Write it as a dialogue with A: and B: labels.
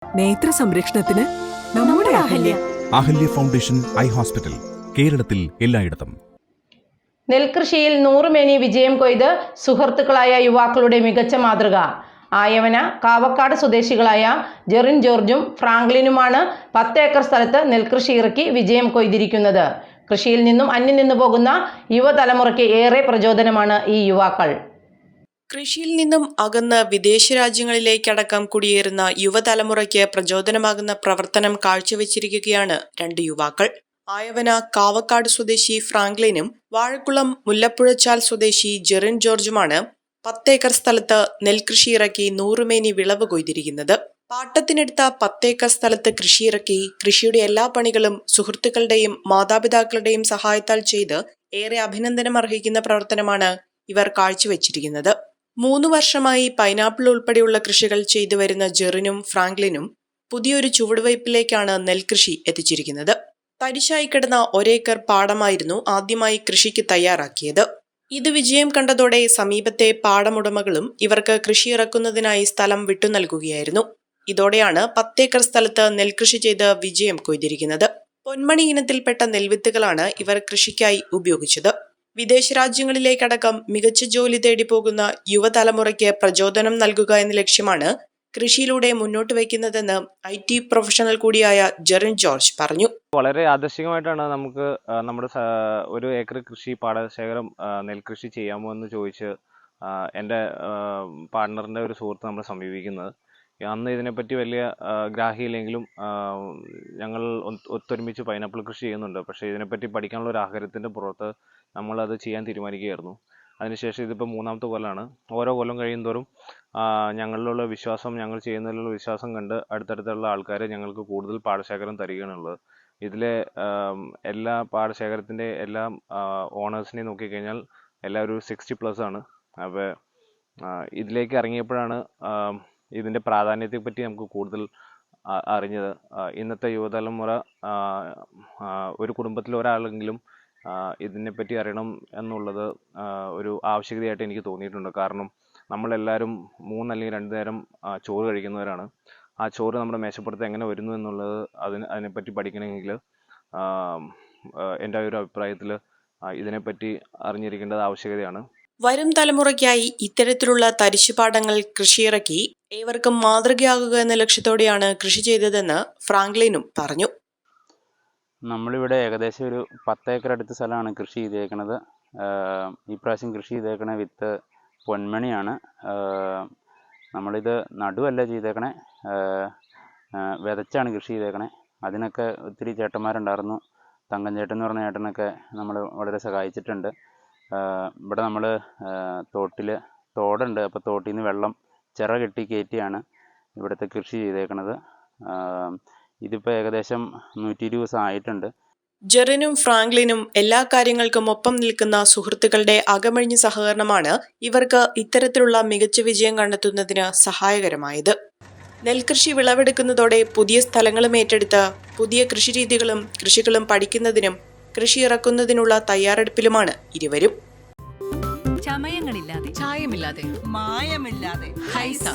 A: നേത്ര സംരക്ഷണത്തിന് നമ്മുടെ Ahalya.
B: Ahalya foundation eye hospital, കേരളത്തിൽ എല്ലായിടത്തും.
C: നെൽകൃഷിയിൽ 100 മേനി വിജയം കൊയ്ത് സുഹൃത്തുക്കളായ യുവാക്കളുടെ മികച്ച മാതൃക. ആയവന കാവക്കാട് സ്വദേശികളായ ജെറിൻ ജോർജും ഫ്രാങ്ക്ലിനുമാണ് 10 ഏക്കർ സ്ഥലത്ത് നെൽകൃഷി ഇറക്കി വിജയം കൊയ്തിരിക്കുന്നത്. കൃഷിയിൽ നിന്നും അന്യം നിന്നു പോകുന്ന യുവതലമുറയ്ക്ക് ഏറെ പ്രചോദനമാണ് ഈ യുവാക്കൾ.
D: കൃഷിയിൽ നിന്നും അകന്ന് വിദേശ രാജ്യങ്ങളിലേക്കടക്കം കുടിയേറുന്ന യുവതലമുറയ്ക്ക് പ്രചോദനമാകുന്ന പ്രവർത്തനം കാഴ്ചവെച്ചിരിക്കുകയാണ് 2 യുവാക്കൾ. ആയവന കാവക്കാട് സ്വദേശി ഫ്രാങ്ക്ലിനും വാഴക്കുളം മുല്ലപ്പുഴച്ചാൽ സ്വദേശി ജെറിൻ ജോർജുമാണ് 10 ഏക്കർ സ്ഥലത്ത് നെൽകൃഷി ഇറക്കി 100 മേനി വിളവ് കൊയ്തിരിക്കുന്നത്. പാട്ടത്തിനെടുത്ത 10 ഏക്കർ സ്ഥലത്ത് കൃഷിയിറക്കി കൃഷിയുടെ എല്ലാ പണികളും സുഹൃത്തുക്കളുടെയും മാതാപിതാക്കളുടെയും സഹായത്താൽ ചെയ്ത് ഏറെ അഭിനന്ദനം അർഹിക്കുന്ന പ്രവർത്തനമാണ് ഇവർ കാഴ്ചവെച്ചിരിക്കുന്നത്. 3 വർഷമായി പൈനാപ്പിൾ ഉൾപ്പെടെയുള്ള കൃഷികൾ ചെയ്തു വരുന്ന ജെറിനും ഫ്രാങ്ക്ലിനും പുതിയൊരു ചുവടുവയ്പിലേക്കാണ് നെൽകൃഷി എത്തിച്ചിരിക്കുന്നത്. തരിശായി കിടന്ന 1 ഏക്കർ പാടമായിരുന്നു ആദ്യമായി കൃഷിക്ക് തയ്യാറാക്കിയത്. ഇത് വിജയം കണ്ടതോടെ സമീപത്തെ പാടമുടമകളും ഇവർക്ക് കൃഷി ഇറക്കുന്നതിനായി സ്ഥലം വിട്ടു നൽകുകയായിരുന്നു. ഇതോടെയാണ് 10 ഏക്കർ സ്ഥലത്ത് നെൽകൃഷി ചെയ്ത് വിജയം കൊയ്തിരിക്കുന്നത്. പൊന്മണി ഇനത്തിൽപ്പെട്ട നെൽവിത്തുകളാണ് ഇവർ കൃഷിക്കായി ഉപയോഗിച്ചത്. വിദേശ രാജ്യങ്ങളിലേക്കടക്കം മികച്ച ജോലി തേടി പോകുന്ന യുവതലമുറയ്ക്ക് പ്രചോദനം നൽകുക എന്ന ലക്ഷ്യമാണ് കൃഷിയിലൂടെ മുന്നോട്ട് വയ്ക്കുന്നതെന്ന് IT പ്രൊഫഷണൽ കൂടിയായ ജെറിൻ ജോർജ് പറഞ്ഞു.
E: വളരെ ആദർശികമായിട്ടാണ് നമുക്ക് നമ്മുടെ 1 ഏക്കർ കൃഷി പാടശേഖരം നെൽകൃഷി ചെയ്യാമോ എന്ന് ചോദിച്ച് എൻ്റെ പാർട്ണറിൻ്റെ ഒരു സുഹൃത്ത് നമ്മളെ സമീപിക്കുന്നത്. അന്ന് ഇതിനെപ്പറ്റി വലിയ ഗ്രാഹ്യമില്ലെങ്കിലും ഞങ്ങൾ ഒത്തൊരുമിച്ച് പൈനാപ്പിൾ കൃഷി ചെയ്യുന്നുണ്ട്. പക്ഷേ ഇതിനെപ്പറ്റി പഠിക്കാനുള്ള ഒരു ആഗ്രഹത്തിൻ്റെ പുറത്ത് നമ്മളത് ചെയ്യാൻ തീരുമാനിക്കുകയായിരുന്നു. അതിനുശേഷം ഇതിപ്പോൾ 3ാമത്തെ കൊല്ലമാണ്. ഓരോ കൊല്ലം കഴിയുന്തോറും ഞങ്ങളിലുള്ള വിശ്വാസം, ഞങ്ങൾ ചെയ്യുന്നതിലുള്ള വിശ്വാസം കണ്ട് അടുത്തടുത്തുള്ള ആൾക്കാർ ഞങ്ങൾക്ക് കൂടുതൽ പാടശേഖരം തരികയാണുള്ളത്. ഇതിലെ എല്ലാ പാടശേഖരത്തിൻ്റെ എല്ലാ ഓണേഴ്സിനെയും നോക്കിക്കഴിഞ്ഞാൽ എല്ലാവരും 60+ ആണ്. അപ്പോൾ ഇതിലേക്ക് ഇറങ്ങിയപ്പോഴാണ് ഇതിൻ്റെ പ്രാധാന്യത്തെപ്പറ്റി നമുക്ക് കൂടുതൽ അറിഞ്ഞത്. ഇന്നത്തെ യുവതലമുറ ഒരു കുടുംബത്തിൽ ഒരാളെങ്കിലും ഇതിനെപ്പറ്റി അറിയണം എന്നുള്ളത് ഒരു ആവശ്യകതയായിട്ട് എനിക്ക് തോന്നിയിട്ടുണ്ട്. കാരണം നമ്മളെല്ലാവരും 3 അല്ലെങ്കിൽ 2 നേരം ചോറ് കഴിക്കുന്നവരാണ്. ആ ചോറ് നമ്മുടെ മേശപ്പുറത്ത് എങ്ങനെ വരുന്നു എന്നുള്ളത് അതിനെപ്പറ്റി പഠിക്കണമെങ്കിൽ എൻ്റെ ഒരു അഭിപ്രായത്തിൽ ഇതിനെപ്പറ്റി അറിഞ്ഞിരിക്കേണ്ടത് ആവശ്യകതയാണ്.
D: വരും തലമുറയ്ക്കായി ഇത്തരത്തിലുള്ള തരിശുപാടങ്ങൾ കൃഷിയിറക്കി ഏവർക്കും മാതൃകയാകുക എന്ന ലക്ഷ്യത്തോടെയാണ് കൃഷി ചെയ്തതെന്ന് ഫ്രാങ്ക്ലിനും പറഞ്ഞു.
F: നമ്മളിവിടെ ഏകദേശം ഒരു 10 ഏക്കർ അടുത്ത സ്ഥലമാണ് കൃഷി ചെയ്തേക്കുന്നത്. ഈ പ്രാവശ്യം കൃഷി ചെയ്തേക്കണ വിത്ത് പൊന്മണിയാണ്. നമ്മളിത് നടുവല്ല ചെയ്തേക്കണേ, വിതച്ചാണ് കൃഷി ചെയ്തേക്കണേ. അതിനൊക്കെ ഒത്തിരി ചേട്ടന്മാരുണ്ടായിരുന്നു. തങ്കൻ ചേട്ടൻ എന്ന് പറഞ്ഞ ചേട്ടനൊക്കെ നമ്മൾ വളരെ സഹായിച്ചിട്ടുണ്ട്. ഇവിടെ നമ്മൾ തോടുണ്ട്. അപ്പോൾ തോട്ടിൽ നിന്ന് വെള്ളം ചിറ കെട്ടി കയറ്റിയാണ് ഇവിടുത്തെ കൃഷി ചെയ്തേക്കണത്. ഇതിപ്പോൾ ഏകദേശം 120 ദിവസം ആയിട്ടുണ്ട്.
D: ജെറിനും ഫ്രാങ്ക്ലിനും എല്ലാ കാര്യങ്ങൾക്കും ഒപ്പം നിൽക്കുന്ന സുഹൃത്തുക്കളുടെ അകമഴിഞ്ഞ സഹകരണമാണ് ഇവർക്ക് ഇത്തരത്തിലുള്ള മികച്ച വിജയം കണ്ടെത്തുന്നതിന് സഹായകരമായത്. നെൽകൃഷി വിളവെടുക്കുന്നതോടെ പുതിയ സ്ഥലങ്ങളും ഏറ്റെടുത്ത് പുതിയ കൃഷിരീതികളും കൃഷികളും പഠിക്കുന്നതിനും കൃഷി ഇറക്കുന്നതിനുള്ള തയ്യാറെടുപ്പിലുമാണ് ഇരുവരും.
G: ചമയങ്ങളില്ലാതെ, ചായമില്ലാതെ, മായമില്ലാതെ ഹൈസ.